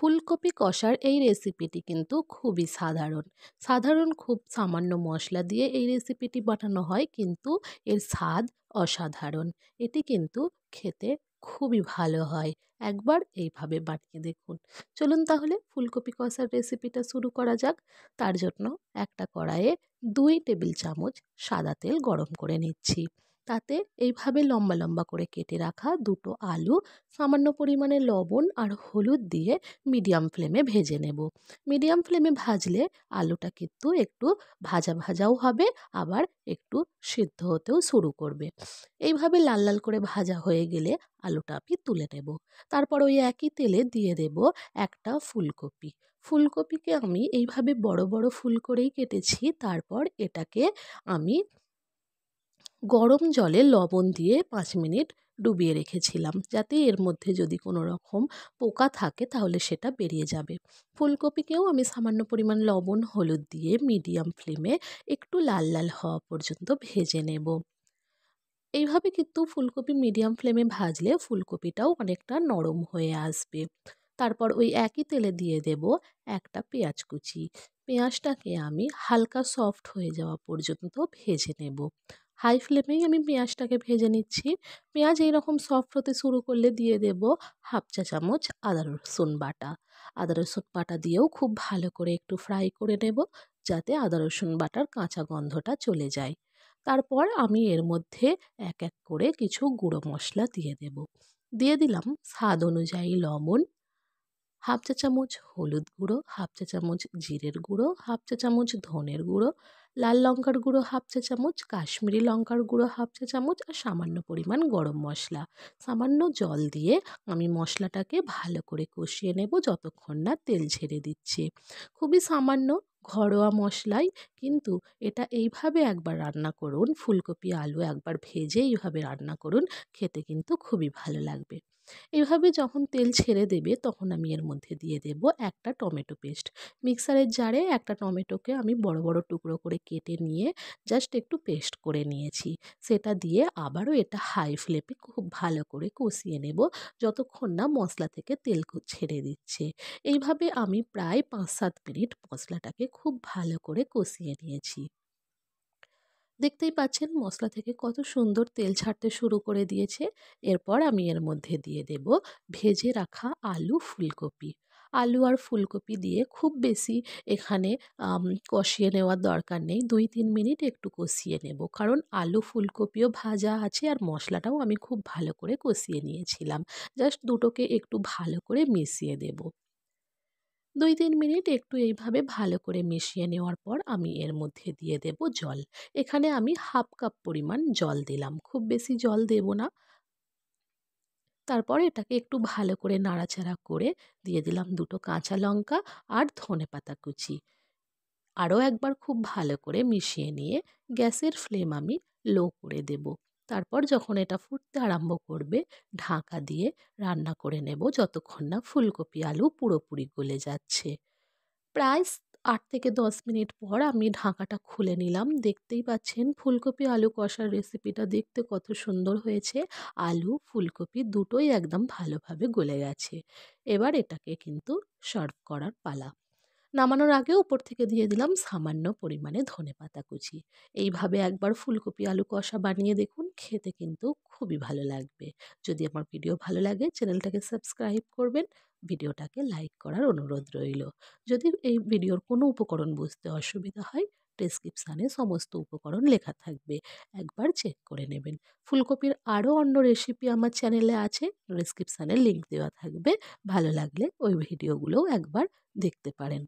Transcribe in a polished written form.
ফুলকপি কষার এই রেসিপিটি কিন্তু খুবই সাধারণ খুব সামান্য মশলা দিয়ে এই রেসিপিটি বানানো হয়, কিন্তু এর স্বাদ অসাধারণ। এটি কিন্তু খেতে খুবই ভালো হয়। একবার এইভাবে বানিয়ে দেখুন। চলুন তাহলে ফুলকপি কষার রেসিপিটা শুরু করা যাক। তার জন্য একটা কড়াইয়ে 2 টেবিল চামচ সাদা তেল গরম করে নিচ্ছি। তাতে এইভাবে লম্বা লম্বা করে কেটে রাখা দুটো আলু, সামান্য পরিমাণে লবণ আর হলুদ দিয়ে মিডিয়াম ফ্লেমে ভেজে নেব। মিডিয়াম ফ্লেমে ভাজলে আলুটা কিন্তু একটু ভাজা ভাজাও হবে, আবার একটু সিদ্ধ হতেও শুরু করবে। এইভাবে লাল লাল করে ভাজা হয়ে গেলে আলুটা আমি তুলে নেব। তারপর ওই একই তেলে দিয়ে দেব একটা ফুলকপি। ফুলকপিকে আমি এইভাবে বড় বড় ফুল করেই কেটেছি। তারপর এটাকে আমি গরম জলে লবণ দিয়ে 5 মিনিট ডুবিয়ে রেখেছিলাম, যাতে এর মধ্যে যদি কোনো রকম পোকা থাকে তাহলে সেটা বেরিয়ে যাবে। ফুলকপিকেও আমি সামান্য পরিমাণ লবণ হলুদ দিয়ে মিডিয়াম ফ্লেমে একটু লাল লাল হওয়া পর্যন্ত ভেজে নেব। এইভাবে কিন্তু ফুলকপি মিডিয়াম ফ্লেমে ভাজলে ফুলকপিটাও অনেকটা নরম হয়ে আসবে। তারপর ওই একই তেলে দিয়ে দেব একটা পেঁয়াজ কুচি। পেঁয়াজটাকে আমি হালকা সফট হয়ে যাওয়া পর্যন্ত ভেজে নেব। হাই ফ্লেমেই আমি পেঁয়াজটাকে ভেজে নিচ্ছি। পেঁয়াজ এইরকম সফট হতে শুরু করলে দিয়ে দেব হাফ চা চামচ আদা রসুন বাটা। আদা রসুন বাটা দিয়েও খুব ভালো করে একটু ফ্রাই করে নেব, যাতে আদা রসুন বাটার কাঁচা গন্ধটা চলে যায়। তারপর আমি এর মধ্যে এক এক করে কিছু গুঁড়ো মশলা দিয়ে দেব। দিয়ে দিলাম স্বাদ অনুযায়ী লবণ, হাফ চা চামচ হলুদ গুঁড়ো, হাফ চা চামচ জিরের গুঁড়ো, হাফ চা চামচ ধনের গুঁড়ো, লাল লঙ্কার গুঁড়ো হাফ চা চামচ, কাশ্মীরি লঙ্কার গুঁড়ো হাফ চা চামচ আর সামান্য পরিমাণ গরম মশলা। সামান্য জল দিয়ে আমি মশলাটাকে ভালো করে কষিয়ে নেব যতক্ষণ না তেল ছেড়ে দিচ্ছে। খুবই সামান্য ঘরোয়া মশলাই, কিন্তু এটা এইভাবে একবার রান্না করুন, ফুলকপি আলু একবার ভেজে এইভাবে রান্না করুন, খেতে কিন্তু খুবই ভালো লাগবে। এভাবে যখন তেল ছেড়ে দেবে তখন আমি এর মধ্যে দিয়ে দেব একটা টমেটো পেস্ট। মিক্সারের জারে একটা টমেটোকে আমি বড় বড় টুকরো করে কেটে নিয়ে জাস্ট একটু পেস্ট করে নিয়েছি। সেটা দিয়ে আবারও এটা হাই ফ্লেমে খুব ভালো করে কষিয়ে নেব যতক্ষণ না মশলা থেকে তেল ছেড়ে দিচ্ছে। এইভাবে আমি প্রায় 5-7 মিনিট মশলাটাকে খুব ভালো করে কষিয়ে নিয়েছি। দেখতেই পাচ্ছেন মশলা থেকে কত সুন্দর তেল ছাড়তে শুরু করে দিয়েছে। এরপর আমি এর মধ্যে দিয়ে দেব ভেজে রাখা আলু, ফুলকপি। আলু আর ফুলকপি দিয়ে খুব বেশি এখানে কষিয়ে নেওয়ার দরকার নেই। 2-3 মিনিট একটু কষিয়ে নেব, কারণ আলু ফুলকপিও ভাজা আছে আর মশলাটাও আমি খুব ভালো করে কষিয়ে নিয়েছিলাম। জাস্ট দুটোকে একটু ভালো করে মিশিয়ে দেব। 2-3 মিনিট একটু এইভাবে ভালো করে মিশিয়ে নেওয়ার পর আমি এর মধ্যে দিয়ে দেব জল। এখানে আমি হাফ কাপ পরিমাণ জল দিলাম, খুব বেশি জল দেব না। তারপর এটাকে একটু ভালো করে নাড়াচাড়া করে দিয়ে দিলাম দুটো কাঁচা লঙ্কা আর ধনেপাতা কুচি। আরও একবার খুব ভালো করে মিশিয়ে নিয়ে গ্যাসের ফ্লেম আমি লো করে দেব। তারপর যখন এটা ফুটতে আরম্ভ করবে, ঢাকা দিয়ে রান্না করে নেব যতক্ষণ না ফুলকপি আলু পুরোপুরি গলে যাচ্ছে। প্রায় 8 থেকে 10 মিনিট পর আমি ঢাকাটা খুলে নিলাম। দেখতেই পাচ্ছেন ফুলকপি আলু কষার রেসিপিটা দেখতে কত সুন্দর হয়েছে। আলু, ফুলকপি দুটোই একদম ভালোভাবে গলে গেছে। এবার এটাকে কিন্তু সার্ভ করার পালা। নামানোর আগে উপর থেকে দিয়ে দিলাম সামান্য পরিমাণে ধনেপাতা কুচি। এইভাবে একবার ফুলকপি আলু কষা বানিয়ে দেখুন, খেতে কিন্তু খুবই ভালো লাগবে। যদি আমার ভিডিও ভালো লাগে চ্যানেলটাকে সাবস্ক্রাইব করবেন, ভিডিওটাকে লাইক করার অনুরোধ রইল। যদি এই ভিডিওর কোনো উপকরণ বুঝতে অসুবিধা হয়, ডেসক্রিপশানে সমস্ত উপকরণ লেখা থাকবে, একবার চেক করে নেবেন। ফুলকপির আরও অন্য রেসিপি আমার চ্যানেলে আছে, ডেসক্রিপশানে লিংক দেওয়া থাকবে। ভালো লাগলে ওই ভিডিওগুলোও একবার দেখতে পারেন।